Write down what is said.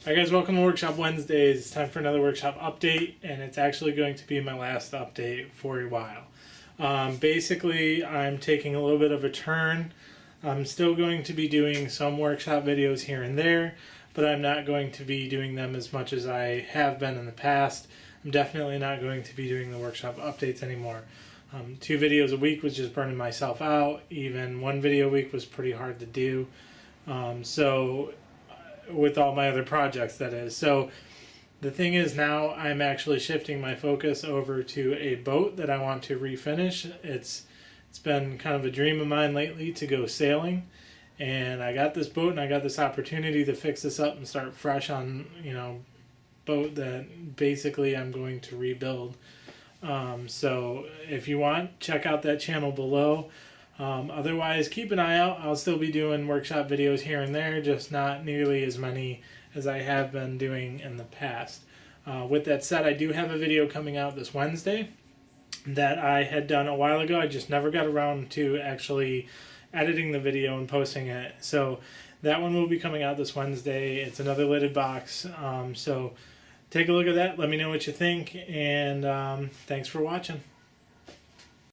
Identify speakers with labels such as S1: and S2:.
S1: Hi guys, welcome to Workshop Wednesdays. It's time for another workshop update, and it's actually going to be my last update for a while. Basically, I'm taking a little bit of a turn. I'm still going to be doing some workshop videos here and there, but I'm not going to be doing them as much as I have been in the past. I'm definitely not going to be doing the workshop updates anymore. 2 videos a week was just burning myself out. Even 1 video a week was pretty hard to do. With all my other projects, that is. So the thing is, now I'm actually shifting my focus over to a boat that I want to refinish. It's been kind of a dream of mine lately to go sailing, and I got this boat and I got this opportunity to fix this up and start fresh on, boat that basically I'm going to rebuild. So if you want, check out that channel below. Otherwise, keep an eye out. I'll still be doing workshop videos here and there, just not nearly as many as I have been doing in the past. With that said, I do have a video coming out this Wednesday that I had done a while ago. I just never got around to actually editing the video and posting it. So that one will be coming out this Wednesday. It's another lidded box. So take a look at that. Let me know what you think, and thanks for watching.